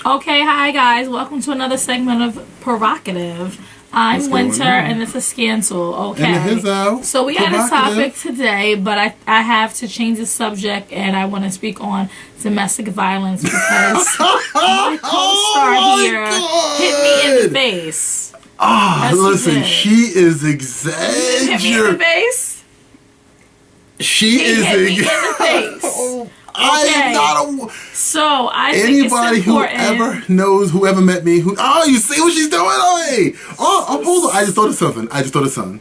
Okay, hi guys. Welcome to another segment of Provocative. I'm Winter and it's a scandal. Okay. And so we got a topic today, but I have to change the subject and I want to speak on domestic violence because my co-star here hit me in the face. Oh, listen, she is exaggerating. Hit me in the face? She hit me in the face. I am not a. So I think anybody it's important. whoever met me, you see what she's doing? Hold on. I just thought of something.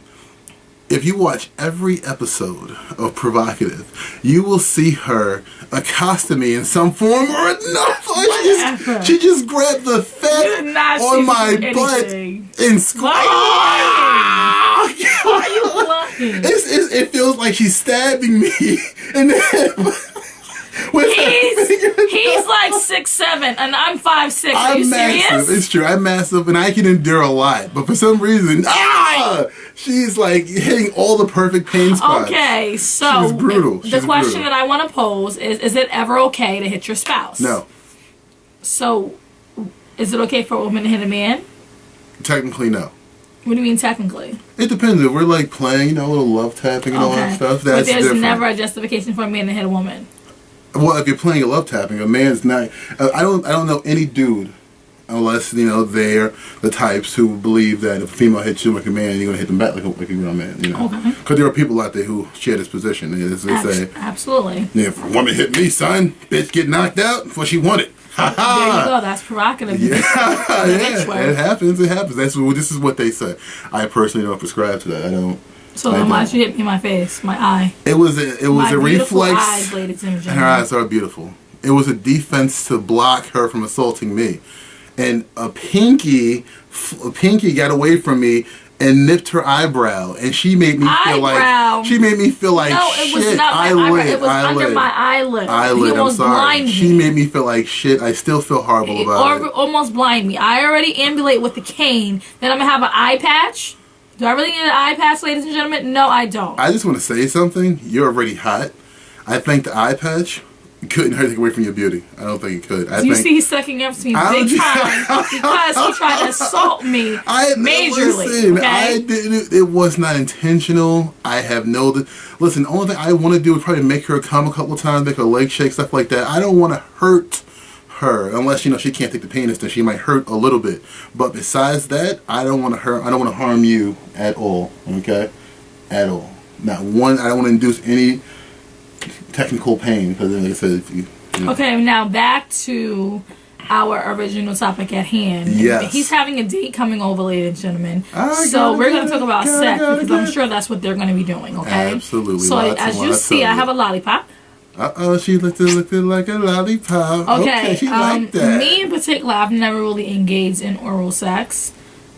If you watch every episode of Provocative, you will see her accosting me in some form or another. She just grabbed the fat on my butt and squeezed. Why are you lying? It feels like she's stabbing me in the head. He's like 6'7" and I'm 5'6". Are you serious? Massive. It's true. I'm massive and I can endure a lot. But for some reason, she's like hitting all the perfect pain spots. Okay, so she's brutal. The question that I want to pose is it ever okay to hit your spouse? No. So, is it okay for a woman to hit a man? Technically, no. What do you mean technically? It depends. If we're like playing, a little love tapping and all that stuff, that's different. But there's never a justification for a man to hit a woman. Well, if you're playing a love tapping, a man's not. I don't know any dude, unless they're the types who believe that if a female hits you like a man, you're gonna hit them back like a real man. Okay. Because there are people out there who share this position. They say, absolutely. Yeah, if a woman hit me, son, bitch, get knocked out before she wanted. Ha ha. There you go. That's provocative. Yeah, it happens. This is what they say. I personally don't prescribe to that. I don't. So then why did you hit me in my face? My eye. It was a reflex. Eyes, ladies and gentlemen. Her eyes are beautiful. It was a defense to block her from assaulting me. And a pinky got away from me and nipped her eyebrow, and she made me feel like no, shit. It was not my eyebrow. It was under my eyelid. I'm sorry. She made me feel like shit. I still feel horrible about it. Almost blind me. I already ambulate with the cane. Then I'm gonna have an eye patch. Do I really need an eye patch, ladies and gentlemen? No, I don't. I just want to say something. You're already hot. I think the eye patch couldn't hurt away from your beauty. I don't think it could. You see he's sucking up to me big time because he tried to assault me majorly. Listen, okay? I didn't. It was not intentional. I have no. Listen, the only thing I want to do is probably make her come a couple of times, make her leg shake, stuff like that. I don't want to hurt her unless she can't take the penis, then she might hurt a little bit. But besides that, I don't want to hurt. I don't want to harm you at all. Okay, at all. Not one. I don't want to induce any technical pain because, like I said, Okay, now back to our original topic at hand. Yes. He's having a date coming over, ladies and gentlemen. So we're going to talk about sex because I'm sure that's what they're going to be doing, okay? Absolutely. So as you see, I have a lollipop. She looked like a lollipop. Okay, she liked that. Me in particular, I've never really engaged in oral sex.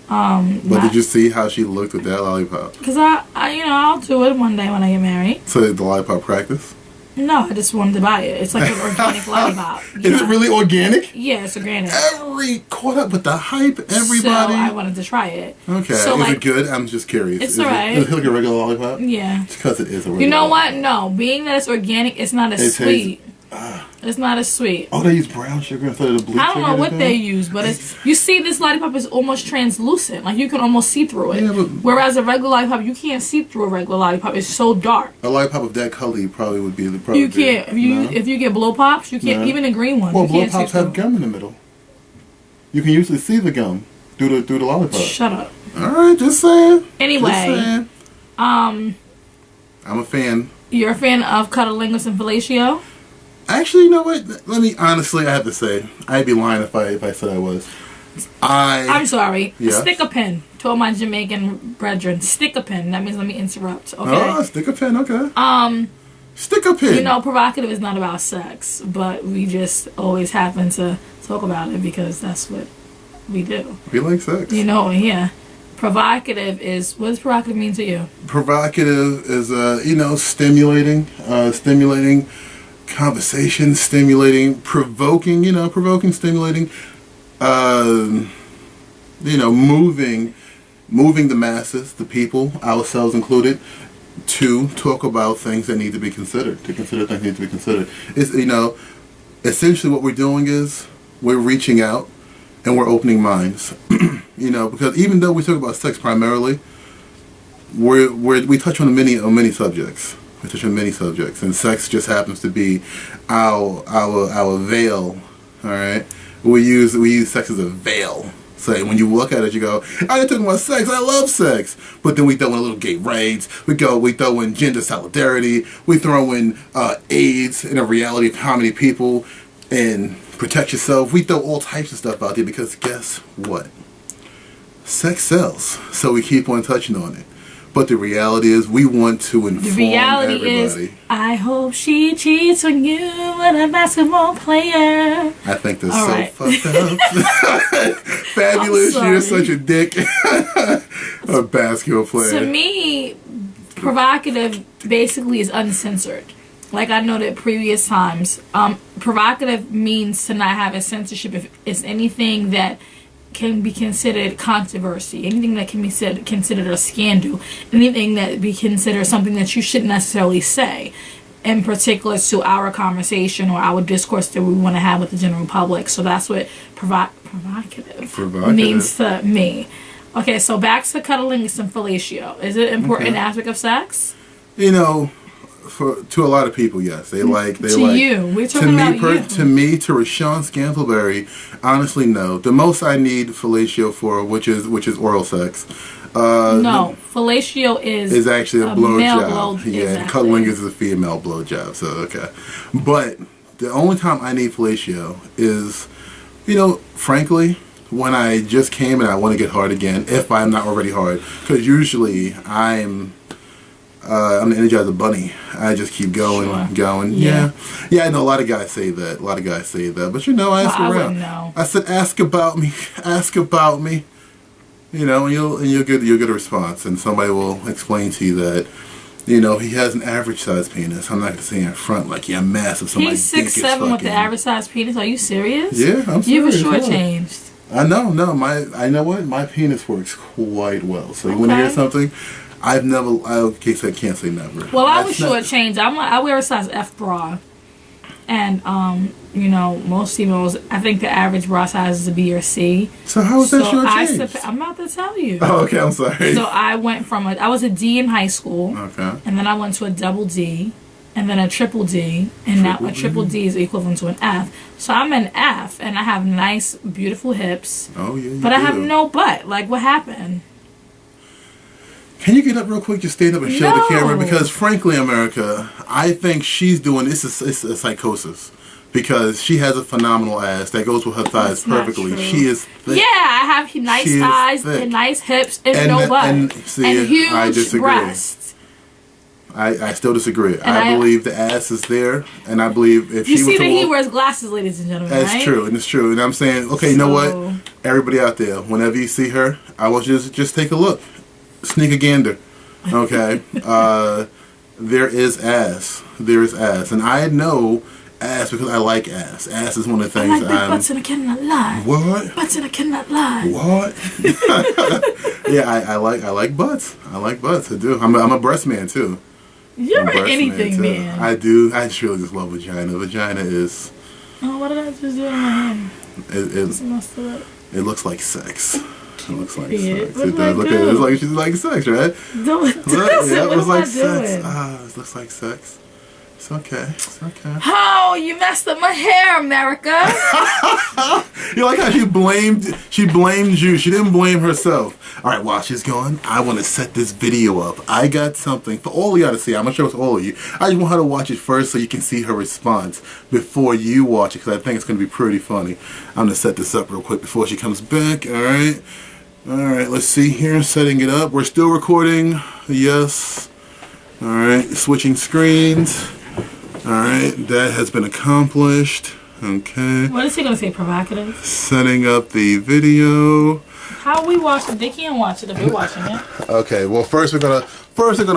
But did you see how she looked with that lollipop? Because I'll do it one day when I get married. So the lollipop practice? No, I just wanted to buy it. It's like an organic lollipop. Is it really organic? Yeah, it's organic. Caught up with the hype, everybody. So I wanted to try it. Okay, so, is it good? I'm just curious. It's alright. Is it like a regular lollipop? Yeah. Because it is a regular You know lollipop. what? No, being that it's organic, it's not as sweet. It's not as sweet. Oh, they use brown sugar instead of the blue sugar? I don't know what they use, but you see this lollipop is almost translucent. Like you can almost see through it. Yeah, whereas a regular lollipop, you can't see through a regular lollipop. It's so dark. A lollipop of that color you probably would be. You can't. If you get blow pops, you can't. Even the green ones. Well, blow pops have gum in the middle. You can usually see the gum through the lollipop. Shut up. All right, just saying. Anyway, I'm a fan. You're a fan of cunnilingus and fellatio? Actually, you know what? Let me honestly, I have to say, I'd be lying if I said I was. I'm sorry. Yes? Stick a pin to all my Jamaican brethren. Stick a pin. That means let me interrupt. Okay. Oh, stick a pin. Okay. Stick a pin. Provocative is not about sex, but we just always happen to talk about it because that's what we do. We like sex. Yeah. Provocative is, what does provocative mean to you? Provocative is, stimulating conversation, stimulating, provoking, stimulating, moving the masses, the people, ourselves included, to talk about things that need to be considered, It's, essentially what we're doing is we're reaching out and we're opening minds. You know, because even though we talk about sex primarily, we touch on many subjects. We touch on many subjects, and sex just happens to be our veil. All right, we use sex as a veil. So when you look at it, you go, I ain't talking about sex. I love sex. But then we throw in a little gay rights. We throw in gender solidarity. We throw in AIDS and a reality of how many people and protect yourself. We throw all types of stuff out there because guess what? Sex sells. So we keep on touching on it. But the reality is we want to inform everybody. The reality is, I hope she cheats on you with a basketball player. I think that's all so right. Fucked up. Fabulous, you're such a dick. A basketball player. To me, provocative basically is uncensored. Like I noted previous times, provocative means to not have a censorship if it's anything that can be considered controversy, anything that can be considered a scandal, anything that be considered something that you shouldn't necessarily say, in particular to our conversation or our discourse that we want to have with the general public. So that's what provocative means to me. Okay, so back to cuddling and fellatio. Is it an important aspect of sex? You know, to a lot of people, yes. They like you. We're talking about you. To me, to Rashawn Scantleberry, honestly, no. The most I need fellatio for, which is oral sex. No, fellatio is actually a blowjob. Yeah, exactly. Cuddling is a female blowjob. So okay, but the only time I need fellatio is, you know, frankly, when I just came and I want to get hard again, if I'm not already hard, because usually I'm the Energizer Bunny. I just keep going. Yeah. I know a lot of guys say that. But you know, I ask around. I said, ask about me. You know, and you'll get a response, and somebody will explain to you that, you know, he has an average size penis. I'm not gonna say in front like massive. He's 6'7" with the average size penis. Are you serious? Yeah, I'm serious. You were shortchanged. I know. I know what my penis works quite well. So you want to hear something? I can't say never. Well, I was shortchanged. I wear a size F bra, and you know, most females, I think the average bra size is a B or C. So how is that shortchanged? I'm about to tell you. Oh, okay. I'm sorry. So I went from I was a D in high school. Okay. And then I went to a double D, and then a triple D, and now a triple D is equivalent to an F. So I'm an F, and I have nice, beautiful hips. Oh yeah. But I have no butt. Like, what happened? Can you get up real quick, just stand up and show the camera? Because frankly, America, I think she's doing it's a psychosis. Because she has a phenomenal ass that goes with her thighs perfectly. She is thick. Yeah, I have nice thighs and nice hips and no butt. And huge breasts. I still disagree. I believe the ass is there, and I believe if you see that he wears glasses, ladies and gentlemen. That's true, and it's true. And I'm saying, okay, you know what? Everybody out there, whenever you see her, I want you to just take a look. Sneak a gander, okay? There is ass. There is ass. And I know ass because I like ass. Ass is one of the things I like big butts and I cannot lie. What? Butts and I cannot lie. What? Yeah, I like butts. I like butts. I do. I'm a breast man too. You're anything man. I do. I just really just love vagina. Vagina is. Oh, what did I just do in my hand? It looks like sex. It looks like sex. It does. Look at it. It's like she's like sex, right? No, it doesn't. Yeah, it looks like sex. Doing? It looks like sex. It's okay. It's okay. Oh, you messed up my hair, America. You like how she blamed you. She didn't blame herself. All right, while she's gone, I want to set this video up. I got something for all of y'all to see. I'm going to show it to all of you. I just want her to watch it first so you can see her response before you watch it, because I think it's going to be pretty funny. I'm going to set this up real quick before she comes back. All right. All right, let's see here. Setting it up. We're still recording. Yes. All right. Switching screens. All right, that has been accomplished. Okay. What is he gonna say? Provocative. Setting up the video. How we watch it? They can't watch it if we're watching it. Okay. Well, first we're gonna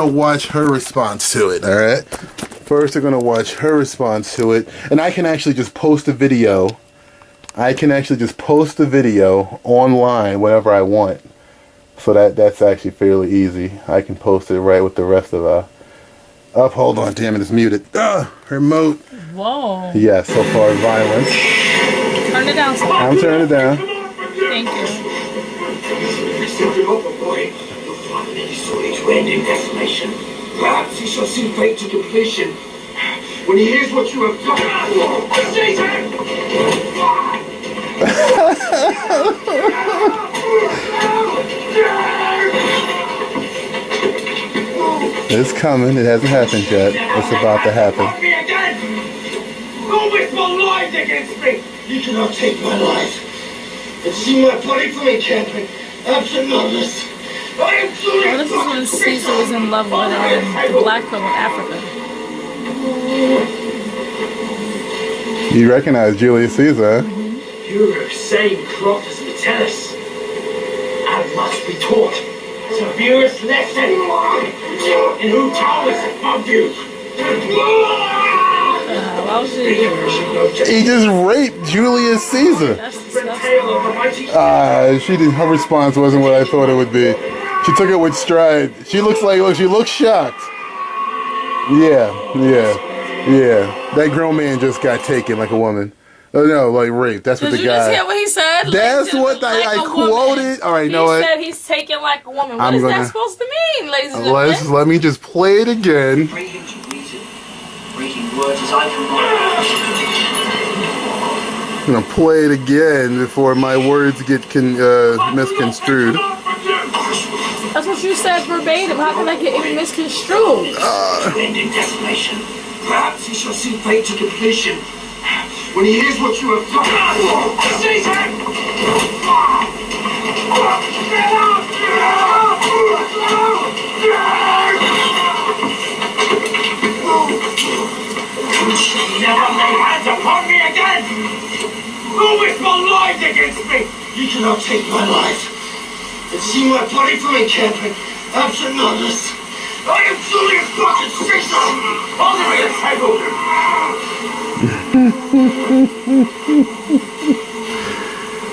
watch her response to it. All right. First, we're gonna watch her response to it, and I can actually just post a video. Online whenever I want. So that's actually fairly easy. I can post it right with the rest of up. Hold on, damn it, it's muted. Remote. Whoa. Yeah, so far violence. Turn it it down, sir. I'm turning it down. Thank you. Accept him up, boy. You'll find many stories to end in desolation. Perhaps he shall see fate to completion when he hears what you have done. Satan! It's coming. It hasn't happened yet. It's about to happen. Don't whisper lies against me! You cannot take my life and see my body from encampment. Absoluteness. I am Oh, this is when Caesar was in love with the black girl in Africa. You recognize Julius Cesar? You're of same cloth as Metellus, and must be taught severest lesson in who towers above you. Why was it? He just raped Julius Caesar. That's disgusting. She did. Her response wasn't what I thought it would be. She took it with stride. She looks shocked. Yeah. That grown man just got taken like a woman. Oh no, like raped. That's what Did the you just guy. hear what he said? That's what I quoted. All right, you know He what? said he's taken like a woman. What is that supposed to mean, ladies and gentlemen? Let me just play it again. Breaking to reason, breaking words as I can. I'm gonna play it again before my words get misconstrued. That's what you said verbatim. How can I get any misconstrued? End in desolation. Perhaps he shall see fate to completion when he hears what you have done. Satan! You shall never lay hands upon me again! Who whisper lies against me? You cannot take my life and see my body from encampment. Absoluteness. I am Julius fucking Caesar! Order me a table!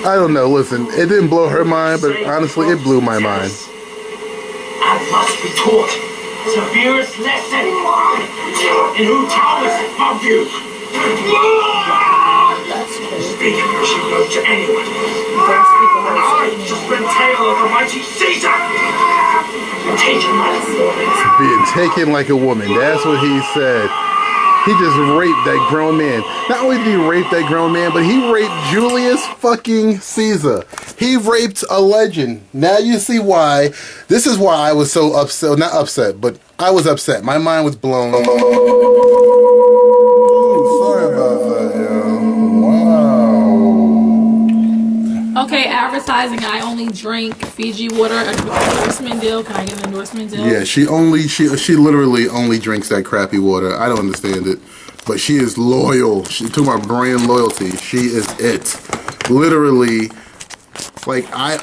I don't know. Listen, it didn't blow her mind, but honestly, it blew my mind. I must be taught severest lesson in who towers above you. Speak if you should go to anyone. I just been tale of the mighty Caesar. Taken like a woman. Being taken like a woman. That's what he said. He just raped that grown man. Not only did he rape that grown man, but he raped Julius fucking Caesar. He raped a legend. Now you see why. This is why I was so upset. Not upset, but I was upset. My mind was blown. Ooh, sorry about that, yo. Wow. Okay, advertising. I only drink Fiji water. Endorsement deal. Can I get an endorsement deal? Yeah, she literally only drinks that crappy water. I don't understand it, but she is loyal. She talking about brand loyalty. She is it. Literally, like I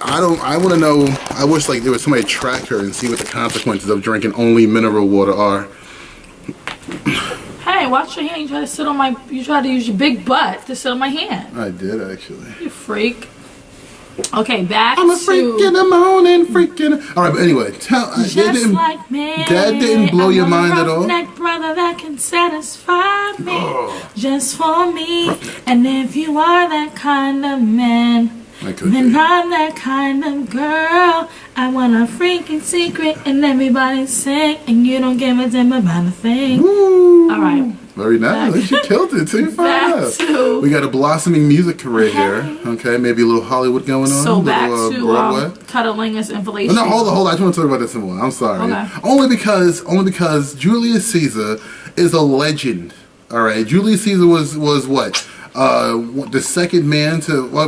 want to know. I wish like there was somebody to track her and see what the consequences of drinking only mineral water are. Hey, watch your hand. You try to use your big butt to sit on my hand. I did actually. You freak. Okay, back I'm a freak in the morning, freaking. All right, but anyway, like me, that didn't blow your mind at all. Neck brother that can satisfy me, just for me. And if you are that kind of man, then I'm that kind of girl. I want a freaking secret, and everybody sing, and you don't give a damn about a thing. Woo. All right. Very nice. She killed it. Too far. We got a blossoming music career here. Okay, maybe a little Hollywood going on. So back to Broadway. Cunnilingus inflation. No, hold on. I just want to talk about this some more. I'm sorry. Okay. Only because Julius Caesar is a legend. All right, Julius Caesar was what? The second man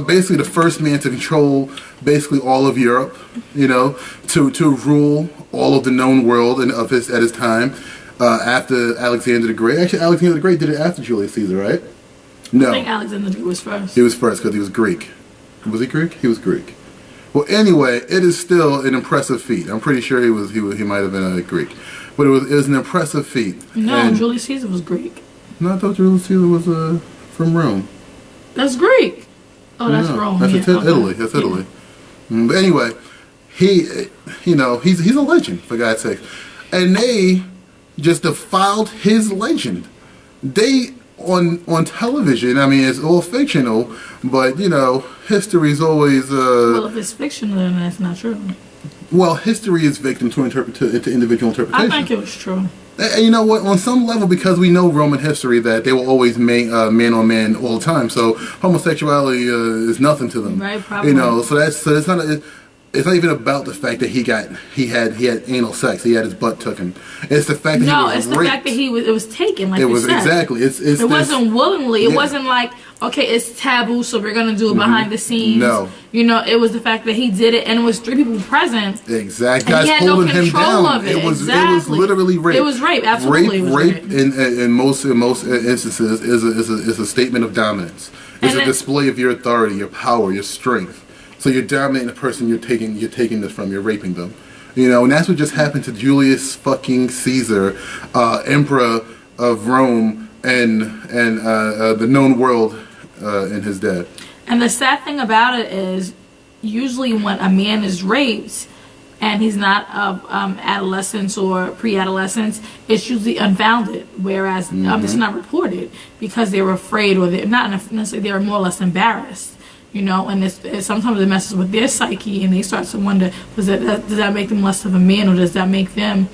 basically the first man to control basically all of Europe. You know, to rule all of the known world at his time. After Alexander the Great. Actually, Alexander the Great did it after Julius Caesar, right? No. I think Alexander the Great was first. He was first because he was Greek. Was he Greek? He was Greek. Well, anyway, it is still an impressive feat. I'm pretty sure he might have been a Greek, but it was an impressive feat. No, Julius Caesar was Greek. No, I thought Julius Caesar was from Rome. That's Greek. Oh, that's Rome. That's Italy. That's Italy. But anyway, he's a legend for God's sake, and they just defiled his legend. They on television, I mean, it's all fictional, but you know, history is always. Well, if it's fictional, then that's not true. Well, history is victim to individual interpretation. I think it was true. And you know what? On some level, because we know Roman history that they were always man on man all the time, so homosexuality is nothing to them. Right, probably. You know, so it's not. It's not even about the fact that he had anal sex. He had his butt taken. It's the fact that he was raped. Fact that it was taken. Like it you was said. Exactly. It wasn't willingly. It wasn't like, okay, it's taboo, so we're gonna do it behind the scenes. No. You know, it was the fact that he did it, and it was 3 people present. Exactly. And Guys he had no holding him control down. of it. It was Exactly. literally rape. It was rape. Absolutely, it was rape. rape. In most instances is a statement of dominance. It's a display of your authority, your power, your strength. So you're dominating the person you're taking this from. You're raping them, you know, and that's what just happened to Julius fucking Caesar, Emperor of Rome and the known world in his death. And the sad thing about it is, usually when a man is raped and he's not of adolescence or pre-adolescence, it's usually unfounded. Whereas it's not reported because they were afraid, or they're not necessarily, they were more or less embarrassed. You know, and it's sometimes it messes with their psyche, and they start to wonder, does that make them less of a man, or does that make them?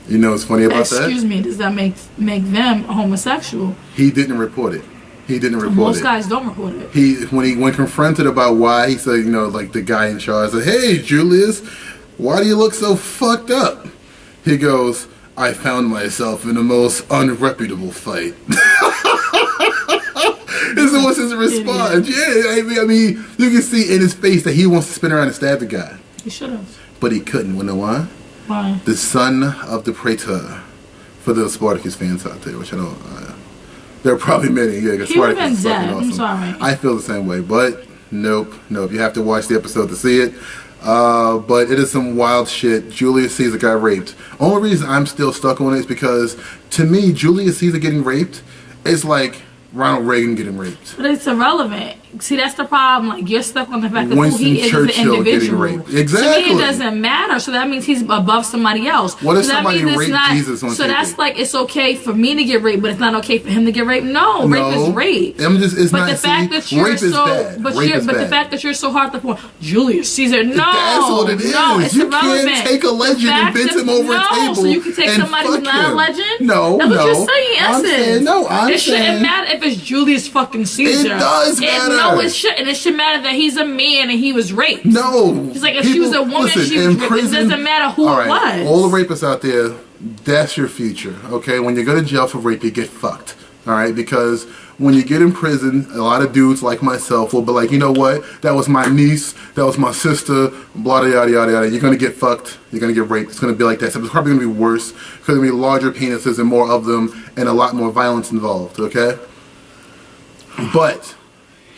You know what's funny about that? Excuse me, does that make them homosexual? He didn't report it. Most guys don't report it. When confronted about why, he said, you know, like the guy in charge said, "Hey, Julius, why do you look so fucked up?" He goes, "I found myself in the most unreputable fight." This was his response. Yeah, I mean, you can see in his face that he wants to spin around and stab the guy. He should have. But he couldn't. You know why? Why? The son of the praetor. For the Spartacus fans out there, which I don't. There are probably many. Yeah, because He would have Spartacus been is fucking dead. awesome. I'm sorry. I feel the same way, but nope. You have to watch the episode to see it. But it is some wild shit. Julius Caesar got raped. Only reason I'm still stuck on it is because, to me, Julius Caesar getting raped is like Ronald Reagan getting raped. But it's irrelevant. See, that's the problem. Like, you're stuck on the fact that Winston who he is Churchill as an individual. getting raped. Exactly. To me, it doesn't matter. So that means he's above somebody else. What if so somebody raped Jesus on So TV? that's like, it's okay for me to get raped, but it's not okay for him to get raped. No, rape is rape. It's but not, the fact that you're rape is so, bad. but Rape is the bad. fact that you're so hard to point, Julius Caesar. No, that's what it is. No, it's you irrelevant. Can't take a legend and bend him over a table. So you can take and somebody who's not a legend. No, that's what you're saying. I'm saying it shouldn't matter if it's Julius fucking Caesar. It does matter. No, it shouldn't. It should matter that he's a man and he was raped. No. He's like, if she was a woman, she was raped. It doesn't matter who it was. All the rapists out there, that's your future, okay? When you go to jail for rape, you get fucked, all right? Because when you get in prison, a lot of dudes like myself will be like, you know what? That was my niece. That was my sister. Blah, yada, yada, yada. You're going to get fucked. You're going to get raped. It's going to be like that. So it's probably going to be worse because there's going to be larger penises and more of them and a lot more violence involved, okay? But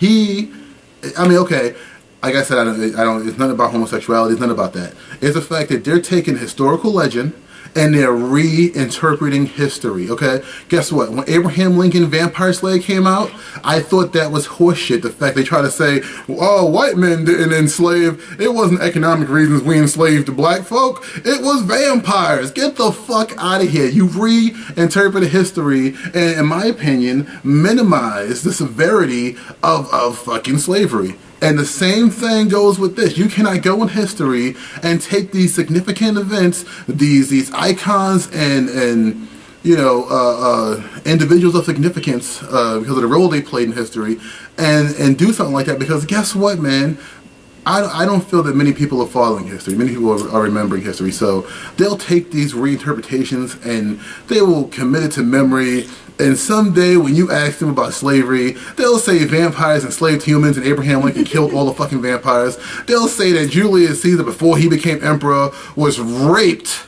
okay, like I said, I don't. It's not about homosexuality. It's not about that. It's the fact that they're taking historical legend and they're reinterpreting history. Okay, guess what? When Abraham Lincoln Vampire Slayer came out, I thought that was horseshit. The fact they try to say, "Oh, white men didn't enslave. It wasn't economic reasons we enslaved the black folk. It was vampires." Get the fuck out of here. You've reinterpreted history and, in my opinion, minimized the severity of fucking slavery. And the same thing goes with this. You cannot go in history and take these significant events, these icons and you know, individuals of significance because of the role they played in history, and do something like that. Because guess what, man? I don't feel that many people are following history. Many people are remembering history. So they'll take these reinterpretations and they will commit it to memory. And someday when you ask them about slavery, they'll say vampires enslaved humans and Abraham Lincoln killed all the fucking vampires. They'll say that Julius Caesar, before he became emperor, was raped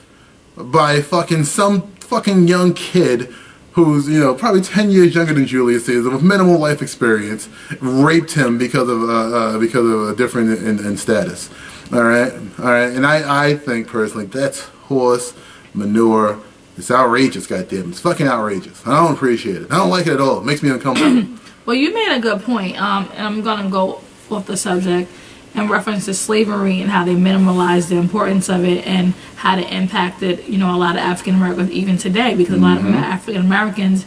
by some fucking young kid who's, you know, probably 10 years younger than Julius Caesar with minimal life experience, raped him because of a difference in status. All right. And I think personally that's horse manure. It's outrageous, goddamn. It's fucking outrageous. I don't appreciate it. I don't like it at all. It makes me uncomfortable. Well, you made a good point, and I'm gonna go off the subject in reference to slavery and how they minimalized the importance of it and how it impacted, you know, a lot of African Americans even today, because a lot of African Americans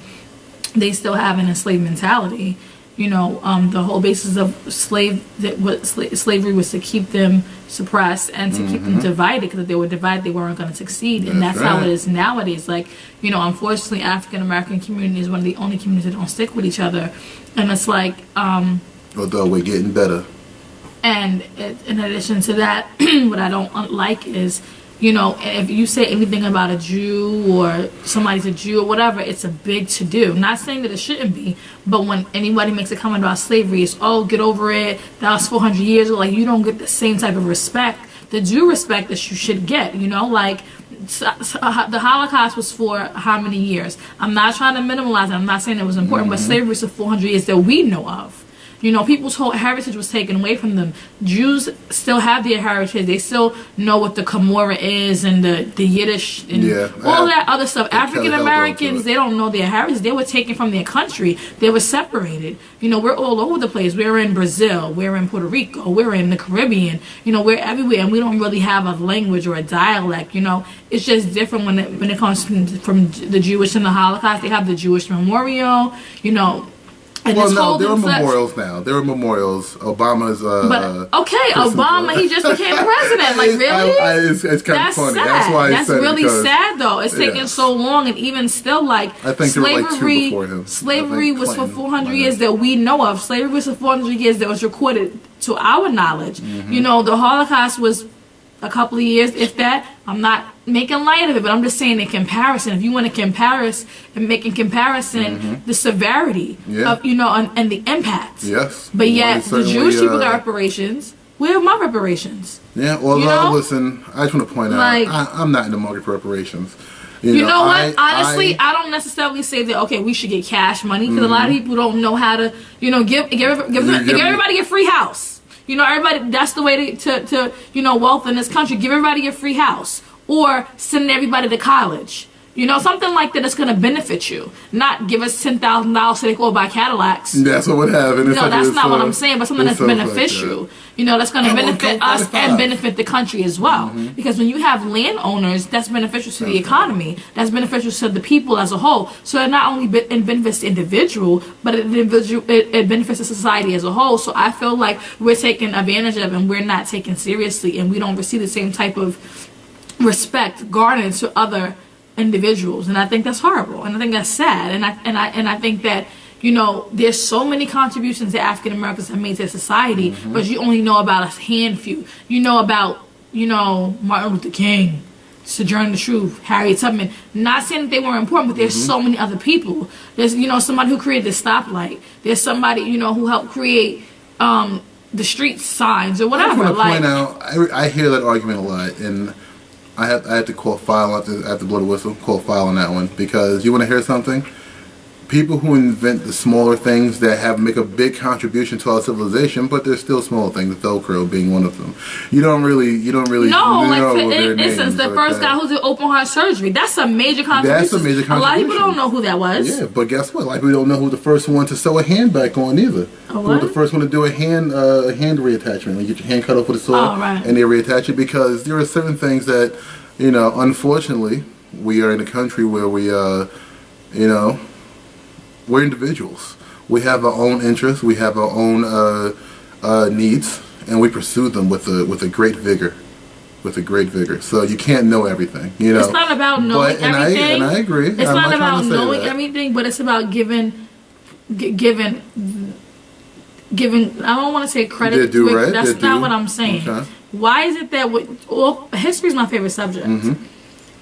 they still have an enslaved mentality. You know, the whole basis of slavery was to keep them suppressed and to keep them divided, because if they were divided, they weren't going to succeed. And that's how it is nowadays. Like, you know, unfortunately, African American community is one of the only communities that don't stick with each other. And it's like, although we're getting better. And in addition to that, what I don't like is, you know, if you say anything about a Jew or somebody's a Jew or whatever, it's a big to-do. Not saying that it shouldn't be, but when anybody makes a comment about slavery, it's, oh, get over it, that was 400 years ago. Like, you don't get the same type of respect, the Jew respect that you should get, you know? Like, the Holocaust was for how many years? I'm not trying to minimize it. I'm not saying it was important, but slavery was for 400 years that we know of. You know, people's whole heritage was taken away from them. Jews still have their heritage. They still know what the Camorra is and the Yiddish and all that other stuff. African Americans, they don't know their heritage. They were taken from their country. They were separated. You know, we're all over the place. We're in Brazil. We're in Puerto Rico. We're in the Caribbean. You know, we're everywhere, and we don't really have a language or a dialect. You know, it's just different when it comes from the Jewish and the Holocaust. They have the Jewish memorial. You know. And well, no, there are memorials now. There are memorials. Obama's. Obama, he just became president. Like, really? It's kind of funny. Sad. That's why that's really sad, though. It's taken so long, and even still, like, I think slavery. There were like 2 before him. Slavery was for 400 years that we know of. Slavery was for 400 years that was recorded to our knowledge. You know, the Holocaust was a couple of years, if that. I'm not making light of it, but I'm just saying in comparison. If you want to compare and make in comparison the severity of, you know, and the impact. Yes. But yet the Jewish people got reparations. Where are my reparations? Yeah. Well, listen. I just want to point out, like, I'm not in the market for reparations. You know what? Honestly, I don't necessarily say that. Okay, we should get cash money, because a lot of people don't know how to, you know, give everybody a free house. You know, everybody, that's the way to you know, wealth in this country. Give everybody a free house. Or send everybody to college. You know, something like that that's going to benefit you. Not give us $10,000 so they go buy Cadillacs. That's what would happen. No, that's not what I'm saying, but something that's beneficial. Like that. You know, that's going to benefit us and benefit the country as well. Because when you have landowners, that's beneficial to the economy. That's beneficial to the people as a whole. So it not only benefits the individual, but it benefits the society as a whole. So I feel like we're taken advantage of, and we're not taken seriously, and we don't receive the same type of respect garnered to other individuals, and I think that's horrible, and I think that's sad, and I think that, you know, there's so many contributions that African Americans have made to society, but you only know about a handful. You know about, you know, Martin Luther King, Sojourner Truth, Harriet Tubman. Not saying that they weren't important, but there's so many other people. There's, you know, somebody who created the stoplight. There's somebody, you know, who helped create the street signs or whatever. I want to point out, I hear that argument a lot, and I have to call file after blow the whistle. Call file on that one, because you want to hear something. People who invent the smaller things that make a big contribution to our civilization, but they're still small things. Velcro being one of them. You don't really. No, like for instance, the first guy who did open heart surgery. That's a major contribution. That's a major contribution. A lot of people don't know who that was. Yeah, but guess what? Like, we don't know who the first one to sew a hand back on either. Who was the first one to do a hand reattachment? You get your hand cut off with a saw, and they reattach it, because there are certain things that, you know, unfortunately, we are in a country where we, you know, we're individuals. We have our own interests. We have our own needs, and we pursue them with a great vigor. So you can't know everything. You know, it's not about knowing everything. And I agree. It's not about knowing everything, but it's about giving. I don't want to say credit. That's not what I'm saying. Okay. Why is it that history is my favorite subject?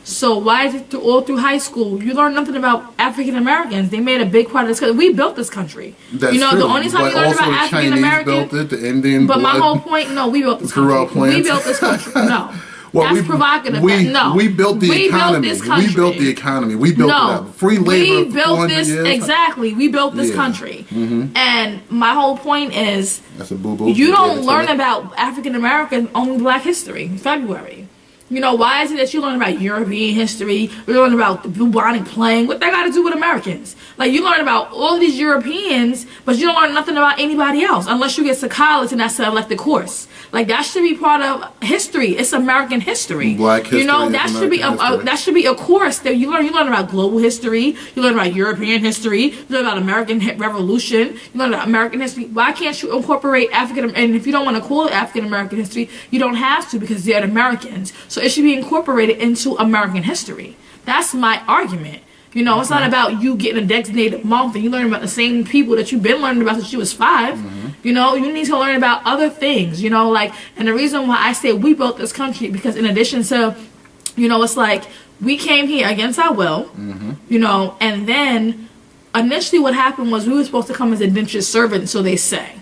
So why is it all through high school you learn nothing about African Americans? They made a big part of this country. We built this country. That's you know, true. the only time you learn about African Americans, built it, the Indian. But my whole point, no, we built this country. We built this country. No. Well, that's provocative. We built the economy. We built the economy. We built it up. Free labor. We built this exactly. We built this country. And my whole point is, that's a boo-boo. You don't learn about African American only Black History, February. You know, why is it that you learn about European history, you learn about the bubonic plague? What that got to do with Americans? Like, you learn about all these Europeans, but you don't learn nothing about anybody else unless you get to college and that's an elected course. Like, that should be part of history. It's American history. Black history. You know, that should be that should be a course that you learn. You learn about global history. You learn about European history. You learn about American Revolution. You learn about American history. Why can't you incorporate African? And if you don't want to call it African American history, you don't have to because they're Americans. So it should be incorporated into American history. That's my argument. You know, it's not about you getting a designated month and you learn about the same people that you've been learning about since you was 5. You know, you need to learn about other things, you know, like, and the reason why I say we built this country, because in addition to, you know, it's like, we came here against our will, you know, and then initially what happened was we were supposed to come as indentured servants, so they say.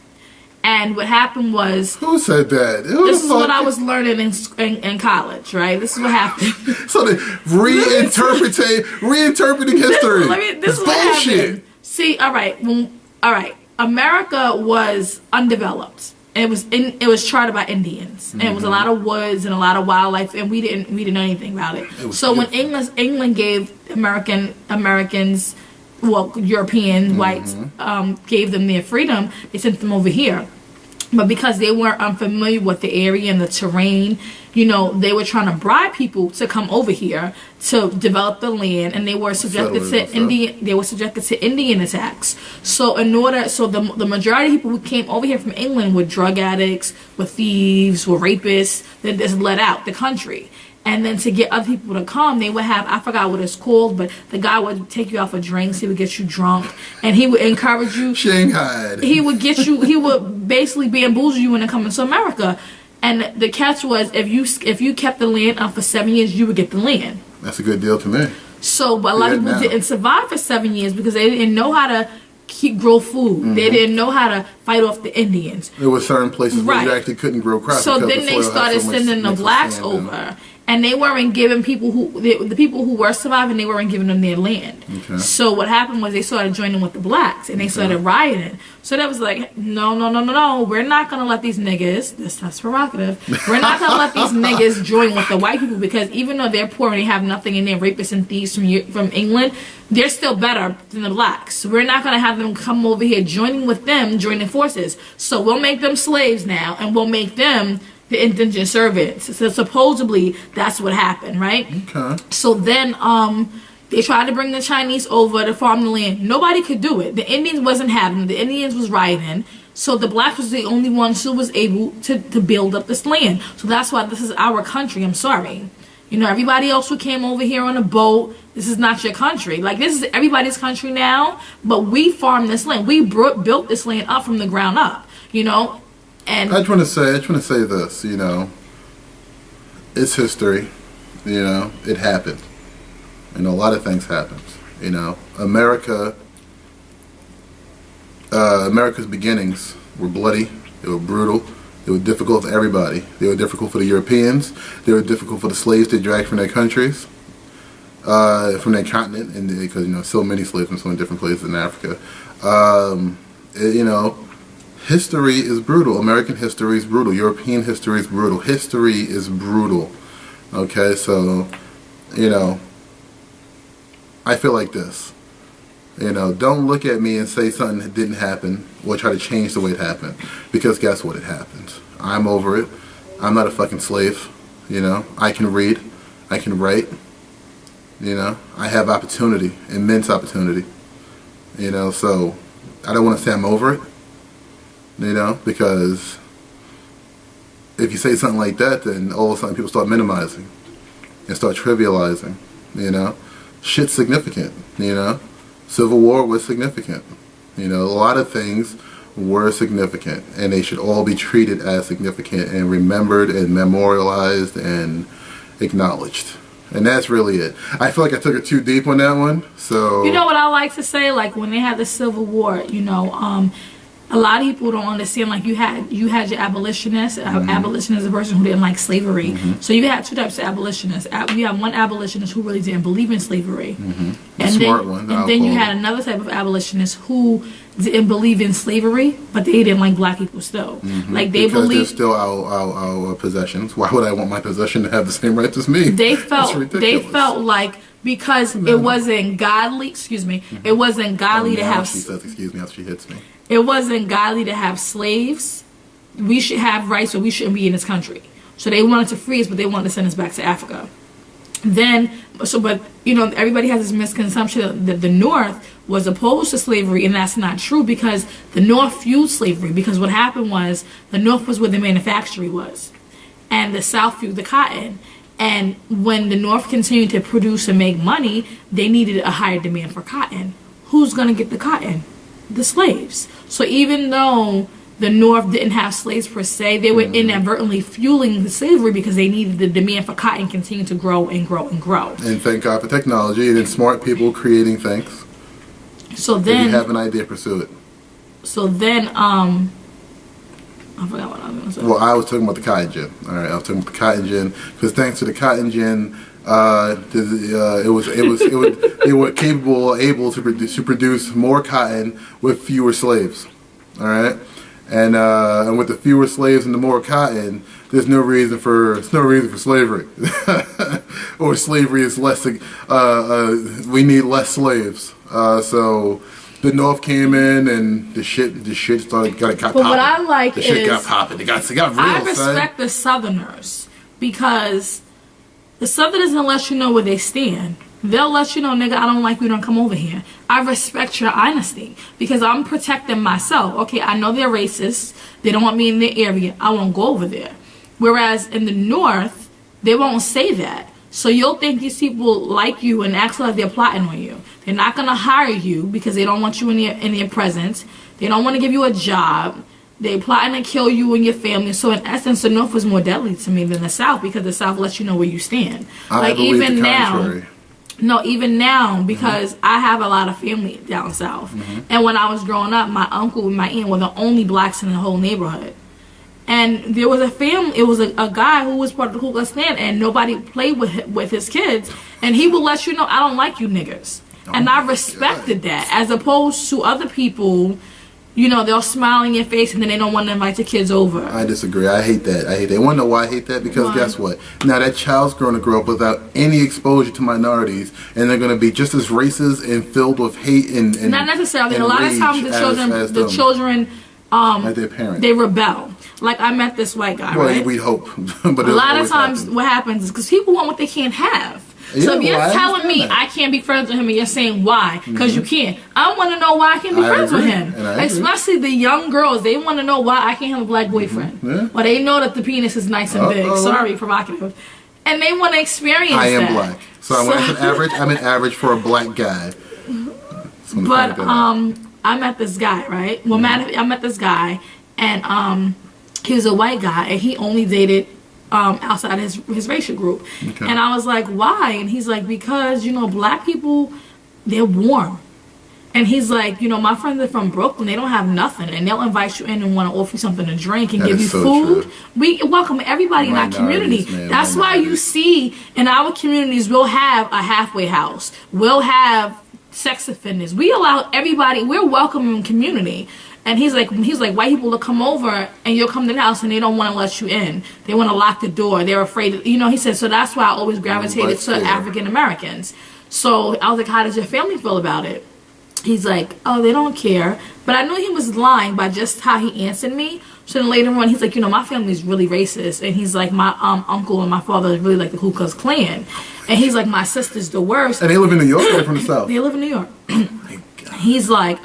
And what happened was... Who said that? This is what I was learning in college, right? This is what happened. So they reinterpreting history. This is what happened. See, all right. America was undeveloped. It was charted by Indians. And it was a lot of woods and a lot of wildlife, and we didn't know anything about it. So when England gave Americans, well, European whites, gave them their freedom, they sent them over here. But because they weren't unfamiliar with the area and the terrain, you know, they were trying to bribe people to come over here to develop the land, and they were subjected to Indian attacks. So the majority of people who came over here from England were drug addicts, were thieves, were rapists that just let out the country. And then to get other people to come, they would have, I forgot what it's called, but the guy would take you out for drinks, he would get you drunk, and he would encourage you. Shanghai. He would basically bamboozle you into coming to America. And the catch was, if you kept the land up for 7 years, you would get the land. That's a good deal to me. So, but a lot of people didn't survive for 7 years because they didn't know how to grow food. They didn't know how to fight off the Indians. There were certain places where you actually couldn't grow crops. So then they started sending the blacks over. And they weren't giving the people who were surviving, they weren't giving them their land. Okay. So what happened was they started joining with the blacks, and they started rioting. So that was like, no, we're not going to let these niggas, that's provocative, we're not going to let these niggas join with the white people, because even though they're poor and they have nothing and they're rapists and thieves from England, they're still better than the blacks. So we're not going to have them come over here joining forces. So we'll make them slaves now, and we'll make them the indentured servants. So supposedly that's what happened, right? Okay. So then they tried to bring the Chinese over to farm the land. Nobody could do it. The Indians wasn't having it. The Indians was rioting. So the blacks was the only ones who was able to build up this land. So that's why this is our country. I'm sorry. You know, everybody else who came over here on a boat, this is not your country. Like, this is everybody's country now, but we farm this land. We built this land up from the ground up, you know? And I just want to say this, you know, it's history, you know, it happened. You know, a lot of things happened. You know, America's beginnings were bloody, they were brutal, they were difficult for everybody. They were difficult for the Europeans, they were difficult for the slaves they dragged from their countries, from their continent, and because, you know, so many slaves from so many different places in Africa. You know, history is brutal. American history is brutal. European history is brutal. History is brutal. Okay, so, you know, I feel like this. You know, don't look at me and say something that didn't happen or try to change the way it happened. Because guess what? It happened. I'm over it. I'm not a fucking slave. You know, I can read. I can write. You know, I have opportunity, immense opportunity. You know, so I don't want to say I'm over it. You know, because if you say something like that, then all of a sudden people start minimizing and start trivializing. You know, shit's significant. You know, Civil War was significant. You know, a lot of things were significant, and they should all be treated as significant and remembered and memorialized and acknowledged. And that's really it. I feel like I took it too deep on that one. So, you know what I like to say, like when they had the Civil War, you know, a lot of people don't understand, like you had your abolitionist. Abolitionist is a person who didn't like slavery. So you had two types of abolitionists. You had one abolitionist who really didn't believe in slavery. And then you had another type of abolitionist who didn't believe in slavery, but they didn't like black people still. Like they because they're believe still our possessions. Why would I want my possession to have the same rights as me? they That's felt ridiculous. like because it wasn't godly. Excuse me. It wasn't godly to Now have. she says, "Excuse me," after she hits me. It wasn't godly to have slaves. We should have rights, or we shouldn't be in this country. So they wanted to free us, but they wanted to send us back to Africa. But you know, everybody has this misconception that the North was opposed to slavery, and that's not true, because the North fueled slavery. Because what happened was the North was where the manufacturing was, and the South fueled the cotton. And when the North continued to produce and make money, they needed a higher demand for cotton. Who's gonna get the cotton? The slaves. So even though the North didn't have slaves per se, they were inadvertently fueling the slavery because they needed the demand for cotton continue to grow and grow and grow. And thank God for technology and then smart people creating things. So If then, you have an idea, pursue it. I forgot what I was going to say. Well, I was talking about the cotton gin. All right, I was talking about the cotton gin because thanks to the cotton gin, they were able to produce more cotton with fewer slaves. All right, and with the fewer slaves and the more cotton, there's no reason for slavery, or slavery is less. We need less slaves. So the North came in and the shit got popping. But what I like the shit is got popping. It got real. I respect the Southerners, because the Southerners will let you know where they stand. They'll let you know, nigga, I don't like you, don't come over here. I respect your honesty, because I'm protecting myself. Okay, I know they're racist. They don't want me in their area. I won't go over there. Whereas in the North, they won't say that. So you'll think these people like you and act like they're plotting on you. They're not going to hire you because they don't want you in their presence. They don't want to give you a job. They're plotting to kill you and your family. So in essence, the North was more deadly to me than the South, because the South lets you know where you stand. I believe the contrary. Even now, because I have a lot of family down south. And when I was growing up, my uncle and my aunt were the only blacks in the whole neighborhood. And there was a family, it was a guy who was part of the Ku Klux Klan, and nobody played with his kids. And he would let you know, I don't like you niggas. And I respected that, as opposed to other people, you know, they'll smile in your face and then they don't want to invite the kids over. I disagree. I hate that. You want to know why I hate that? Because guess what? Now that child's going to grow up without any exposure to minorities, and they're going to be just as racist and filled with hate and not necessarily. And a lot of times the children like their parents, they rebel. Like I met this white guy, well, right? we'd hope. But a lot of times what happens is because people want what they can't have. Yeah, so if you're telling me that. I can't be friends with him, and you're saying why, because you can't, I want to know why I can't be friends with him. Especially the young girls, they want to know why I can't have a black boyfriend. Well, they know that the penis is nice and big. Sorry, provocative. And they want to experience that. I am black, so I'm an average for a black guy. But I met this guy, right? Well, I met this guy, and he was a white guy, and he only dated outside his racial group. Okay. And I was like, why? And he's like, because, you know, black people, they're warm. And he's like, you know, my friends are from Brooklyn, they don't have nothing, and they'll invite you in and want to offer you something to drink and give you food. True. We welcome everybody in our community. That's why you see in our communities, we'll have a halfway house. We'll have sex offenders. We allow everybody, we're welcoming community. And he's like, white people will come over and you'll come to the house and they don't want to let you in. They want to lock the door. They're afraid. You know, he said, so that's why I always gravitated to African Americans. So I was like, how does your family feel about it? He's like, oh, they don't care. But I knew he was lying by just how he answered me. So then later on, he's like, you know, my family's really racist. And he's like, my uncle and my father is really like the Ku Klux Klan. And he's like, my sister's the worst. And they live in New York or from the South? They live in New York. He's like,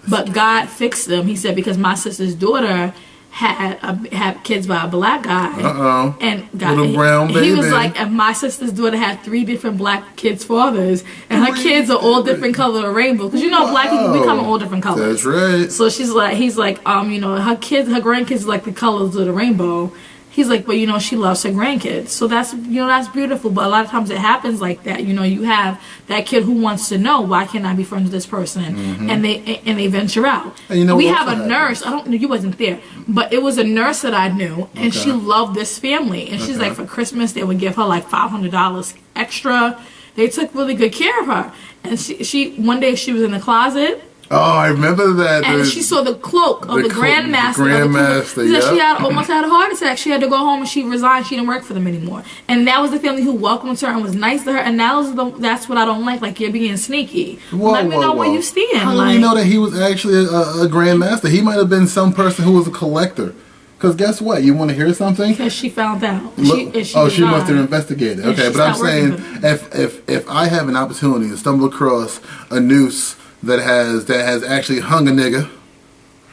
but God fixed them. He said, because my sister's daughter had kids by a black guy. And little brown baby. He was like, and my sister's daughter had 3 different black kids' fathers, and her kids are all different color of rainbow. Because you know, black people, we come in all different colors. That's right. So he's like, you know, her grandkids are like the colors of the rainbow. He's like, but you know, she loves her grandkids. So that's, you know, that's beautiful. But a lot of times it happens like that. You know, you have that kid who wants to know, why can't I be friends with this person? And they venture out. And you know, we have a nurse. I don't know, you wasn't there, but it was a nurse that I knew, and she loved this family. And she's like, for Christmas they would give her like $500 extra. They took really good care of her. And she one day she was in the closet. Oh, I remember that. And she saw the cloak of the Grandmaster. Grandmaster, yeah. She yeah. almost had a heart attack. She had to go home and she resigned. She didn't work for them anymore. And that was the family who welcomed her and was nice to her. And that's what I don't like. Like, you're being sneaky. Let me know where you stand. How do we know that he was actually a Grandmaster? He might have been some person who was a collector. Because guess what? You want to hear something? Because she found out. She must have investigated. Okay, but I'm saying if I have an opportunity to stumble across a noose that has actually hung a nigga,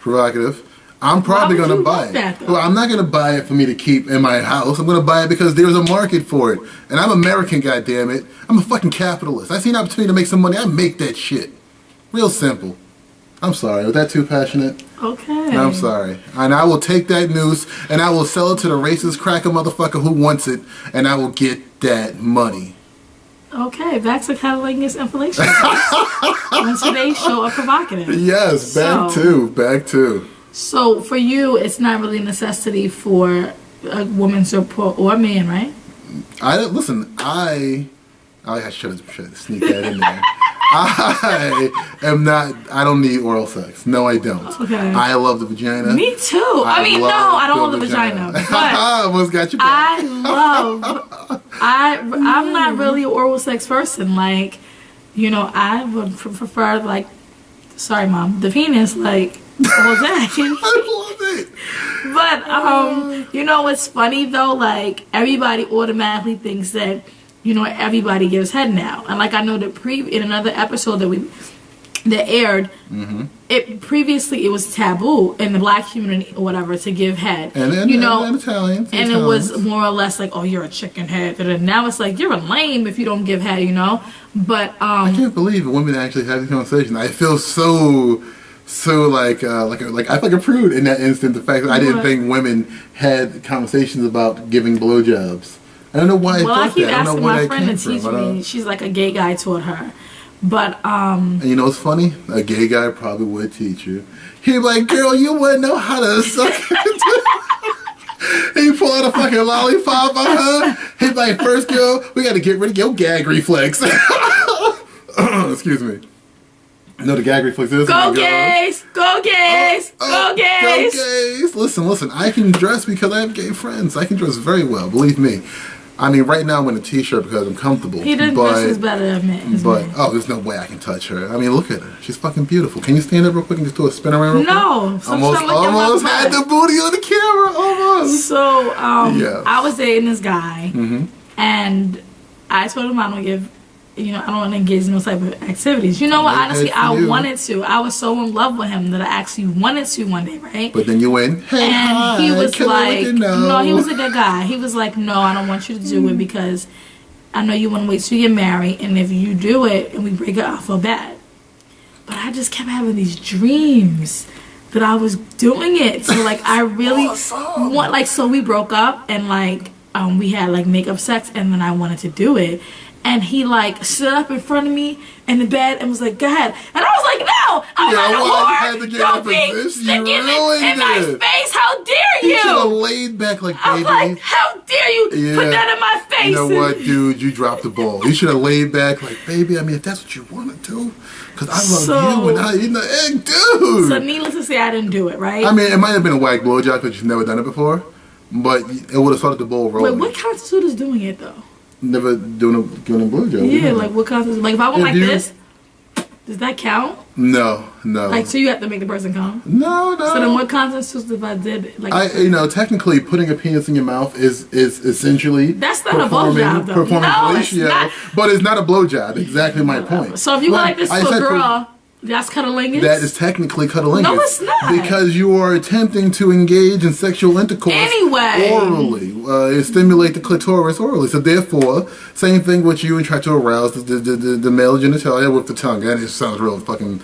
provocative, I'm probably going to buy it. Well, I'm not going to buy it for me to keep in my house. I'm going to buy it because there's a market for it. And I'm American, goddammit. I'm a fucking capitalist. I see an opportunity to make some money. I make that shit. Real simple. I'm sorry. Was that too passionate? Okay. No, I'm sorry. And I will take that noose and I will sell it to the racist cracker motherfucker who wants it, and I will get that money. Okay, back to Catalingus inflation. On today's show of Provocative. Yes, back to. So for you, it's not really a necessity for a woman support or a man, right? I should have sneak that in there. I don't need oral sex. No, I don't. Okay. I love the vagina. Me too. I don't love the vagina. But I almost got you back. I'm not really an oral sex person. Like, I would prefer, like, sorry, Mom, the penis, like, all day. I love it. But, what's funny, though? Like, everybody automatically thinks that, everybody gives head now. And, like, I know that in another episode that aired, previously it was taboo in the black community or whatever to give head. And then, and Italians. And it was more or less like, oh, you're a chicken head. And now it's like, you're a lame if you don't give head, But I can't believe women actually have this conversation. I feel so like I feel like a prude in that instant. The fact that I didn't think women had conversations about giving blowjobs. I don't know why. I keep asking my friend to teach me. She's like, a gay guy taught her. But and you know what's funny? A gay guy probably would teach you. He'd be like, girl, you wouldn't know how to suck it. He'd pull out a fucking lollipop on her. He'd be like, first girl, we gotta get rid of your gag reflex. Excuse me. You know the gag reflex is? Go gays! Go gays! Go gays! Go gays! Listen, I can dress because I have gay friends. I can dress very well, believe me. I mean, right now I'm in a t-shirt because I'm comfortable. He didn't dress as better than me. There's no way I can touch her. I mean, look at her. She's fucking beautiful. Can you stand up real quick and just do a spin around real quick? No. Almost had the booty on the camera. Almost. So, I was dating this guy, and I told him I don't give, I don't want to engage in those type of activities. You know what? Honestly, I wanted to. I was so in love with him that I actually wanted to one day, right? But then you went, hey, and he was like, no, he was a good guy. He was like, no, I don't want you to do it because I know you want to wait till you get married, and if you do it and we break up, I feel bad. But I just kept having these dreams that I was doing it. So like, I really so we broke up and like, we had like makeup sex, and then I wanted to do it. And he like stood up in front of me in the bed and was like, go ahead. And I was like, no, I'm not a whore. Don't be sticking in my face. How dare you? You should have laid back like, baby. I was like, how dare you put that in my face? You know what, dude? You dropped the ball. You should have laid back like, baby, I mean, if that's what you want to do. Because I love you and I eat the egg, dude. So needless to say, I didn't do it, right? I mean, it might have been a whack blowjob because you've never done it before. But it would have started the ball rolling. Wait, what constitutes doing it, though? Never giving a blowjob. Yeah, like what constitutes? Like if I went like this, does that count? No. Like, so you have to make the person come? No. So then what constitutes if I did it? Like, technically putting a penis in your mouth is essentially that's not a blowjob, though. Performing fellatio, but it's not a blowjob. Exactly my point. So if you go like this to a girl, that's cunnilingus? That is technically cunnilingus. No, it's not. Because you are attempting to engage in sexual intercourse orally. Stimulate the clitoris orally. So therefore, same thing with you and try to arouse the male genitalia with the tongue. That just sounds real fucking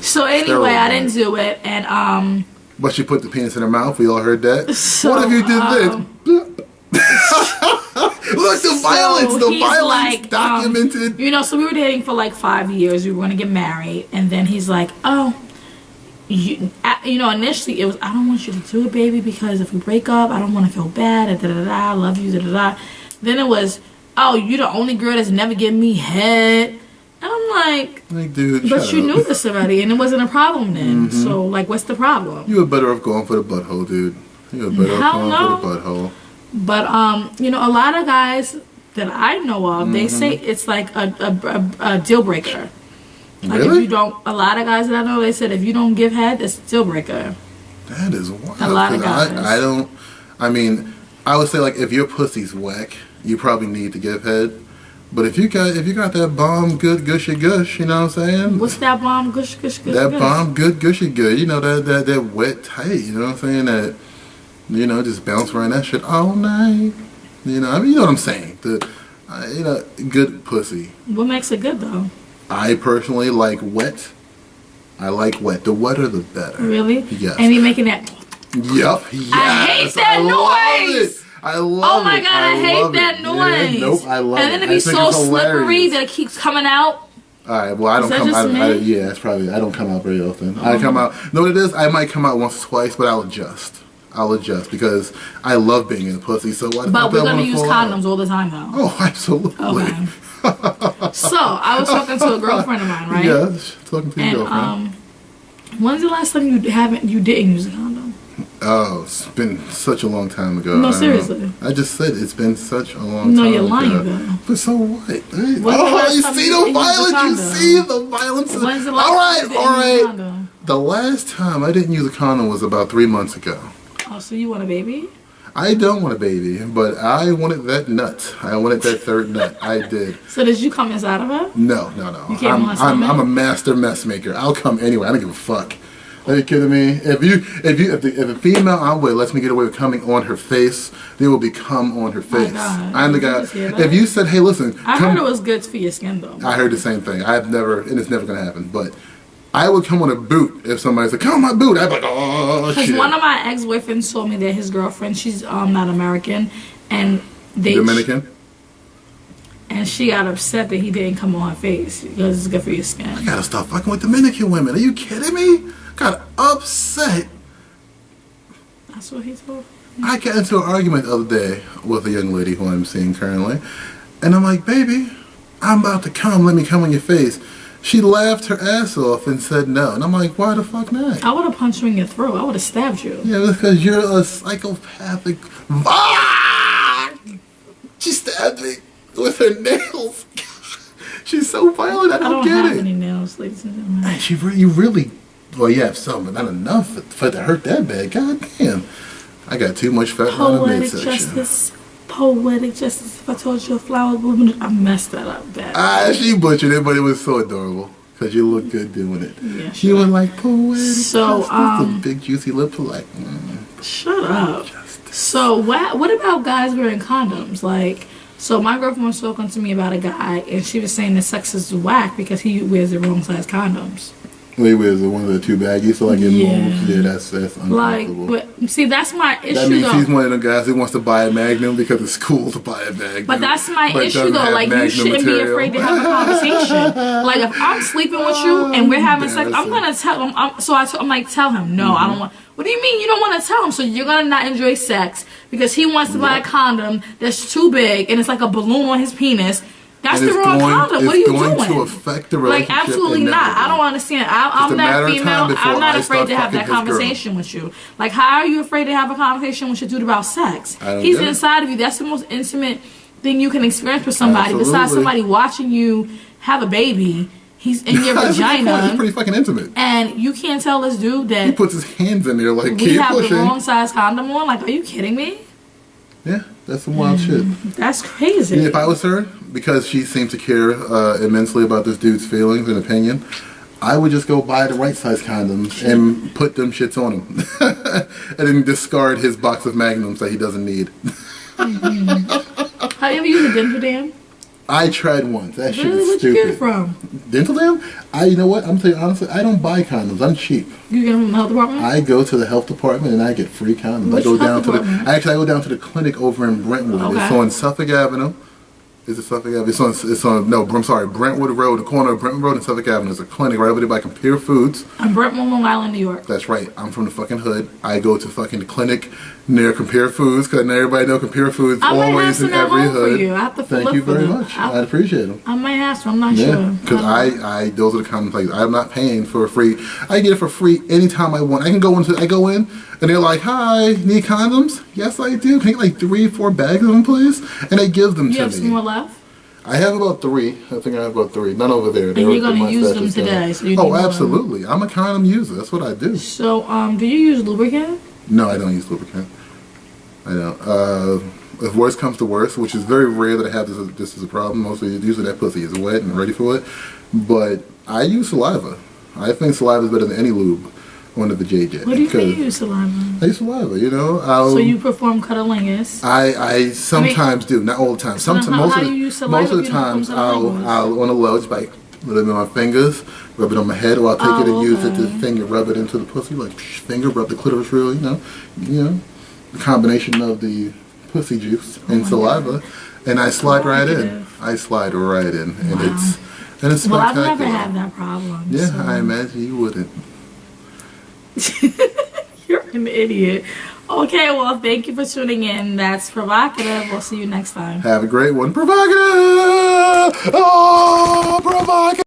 so anyway, I didn't do it, and but she put the penis in her mouth. We all heard that. So, what if you did this? Look, the violence documented. So we were dating for like 5 years. We were going to get married. And then he's like, initially it was, I don't want you to do it, baby, because if we break up, I don't want to feel bad. I love you, Then it was, you're the only girl that's never given me head. And I'm like, dude, but shut you up. knew this already, and it wasn't a problem then. So, like, what's the problem? You were better off going for the butthole, dude. You were better off going for the butthole. But you know, a lot of guys that I know of, they say it's like a deal breaker. Like Really? if you don't, a lot of guys that I know, they said if you don't give head, it's a deal breaker. That is wild. A lot of guys. I mean, I would say like if your pussy's whack, you probably need to give head. But if you got that bomb good gushy gush, you know what I'm saying? What's that bomb gush gush gush? That gush? bomb good gushy good, you know that wet tight, you know what I'm saying? That, you know, just bounce around that shit all night. You know, I mean, you know what I'm saying? You know, good pussy. What makes it good though? I personally like wet. I like wet. The wetter, the better. Really? Yes. And he making that. Yup. Yes. I hate that noise. I love it. Oh my god, I hate that noise. Yeah, nope, I love it. And then it be so slippery that it keeps coming out. Alright, well I don't come out. Yeah, it's probably I don't come out very often. I come out. No, what it is. I might come out once or twice, but I'll adjust. Because I love being in a pussy. So why? But we're gonna use condoms all the time, though. Oh, absolutely. Okay. So I was talking to a girlfriend of mine, right? Yeah, talking to your girlfriend. When's the last time you didn't use a condom? Oh, it's been such a long time ago. No, seriously. I just said it's been such a long time ago. No, you're lying, though. But so what? Oh, you see the violence? You see the violence? When's the last time you didn't use a condom? The last time I didn't use a condom was about 3 months ago. Oh, so you want a baby? I don't want a baby, but I wanted that nut. I wanted that third nut. I did. So did you come inside of her? No. You came on her stomach? I'm a master mess maker. I'll come anyway. I don't give a fuck. Are you kidding me? If a female I'm with lets me get away with coming on her face, there will be cum on her face. God. I'm the guy. If you said, "Hey, listen," I heard it was good for your skin, though. I heard the same thing. And it's never gonna happen. But I would come on a boot if somebody said, "Come on my boot." I'd be like, "Oh shit." Because one of my ex-boyfriends told me that his girlfriend, she's not American, and Dominican. And she got upset that he didn't come on her face because it's good for your skin. I gotta stop fucking with Dominican women. Are you kidding me? Got upset. That's what he told me. I got into an argument the other day with a young lady who I'm seeing currently, and I'm like, "Baby, I'm about to come. Let me come on your face." She laughed her ass off and said no, and I'm like, "Why the fuck not?" I would have punched you in your throat. I would have stabbed you. Yeah, because you're a psychopathic. She stabbed me with her nails. She's so violent. I don't get have it. any nails, ladies and gentlemen. Hey, you really. Well, you have some, but not enough for it to hurt that bad. God damn. I got too much fat on the midsection. Poetic justice. If I told you a flower blooming, I messed that up bad. She butchered it, but it was so adorable. Because you look good doing it. Yeah, sure. You were like, poetic so, justice. The big juicy lips were like, shut up. Justice. So, what about guys wearing condoms? Like, so my girlfriend was talking to me about a guy, and she was saying that sex is whack because he wears the wrong size condoms. He wears one of the two baggies, so like it moves. Yeah, that's uncomfortable. Like, but see, that's my issue. That means though. he's one of the guys who wants to buy a Magnum because it's cool to buy a Magnum. But that's my issue though. Like, you shouldn't be afraid to have a conversation. Like, if I'm sleeping with you and we're having sex, I'm gonna tell him. I'm like, tell him, no, I don't want. What do you mean you don't want to tell him? So you're gonna not enjoy sex because he wants to buy a condom that's too big and it's like a balloon on his penis. That's the wrong condom. What are you doing? It's going to affect the relationship. Like, absolutely not. I don't understand. I'm that female. I'm not afraid to have that conversation with you. Like, how are you afraid to have a conversation with your dude about sex? He's inside of you. That's the most intimate thing you can experience with somebody. Absolutely. Besides somebody watching you have a baby. He's in your vagina. It's pretty fucking intimate. And you can't tell this dude that... He puts his hands in there like, we have the wrong size condom on? Like, are you kidding me? Yeah, that's some wild shit. That's crazy. And if I was her, because she seems to care immensely about this dude's feelings and opinion, I would just go buy the right size condoms and put them shits on him. And then discard his box of Magnums that he doesn't need. Have you ever used a dental dam? I tried once. That shit is Where'd stupid. you get it from? Dental dam? You know what? I'm telling you honestly, I don't buy condoms. I'm cheap. You get them from the health department? I go to the health department and I get free condoms. Which I go down health department? I go down to the clinic over in Brentwood. Okay. It's on Suffolk Avenue. Is it Suffolk Avenue? It's on, no, I'm sorry, Brentwood Road, the corner of Brentwood Road and Suffolk Avenue. There's a clinic right over there by Compare Foods. I'm Brentwood, Long Island, New York. That's right. I'm from the fucking hood. I go to fucking the clinic near Compare Foods because everybody know Compare Foods always in every hood. You. I have to Thank you very much. I appreciate them. I might have to. I'm not sure. Because I those are the kind of places I'm not paying for free. I get it for free anytime I want. I go in and they're like, "Hi, need condoms?" Yes, I do. Can you get like 3 or 4 bags of them, please? And they give them to me. You have some more left? I have about 3. I think I have about 3. None over there. And you're going to use them today. So you need absolutely. I'm a condom user. That's what I do. So, do you use lubricant? No, I don't use lubricant. I don't. If worse comes to worse, which is very rare that I have this as a problem. Mostly, usually that pussy is wet and ready for it. But I use saliva. I think saliva is better than any lube on the JJ. What do you mean you use saliva? I use saliva, you know. So you perform cunnilingus? I sometimes do, not all the time. Sometimes, most of the times, I'll on the low, just like a little bit on my fingers, rub it on my head, or I'll take it and use it to finger rub it into the pussy, like finger rub the clitoris, really, you know, the combination of the pussy juice and saliva, and I slide right in. I slide right in, and it's spectacular. Well, I've never had that problem. Yeah, so. I imagine you wouldn't. You're an idiot. Okay, well, thank you for tuning in. That's Provocative. We'll see you next time. Have a great one. Provocative! Oh, provocative!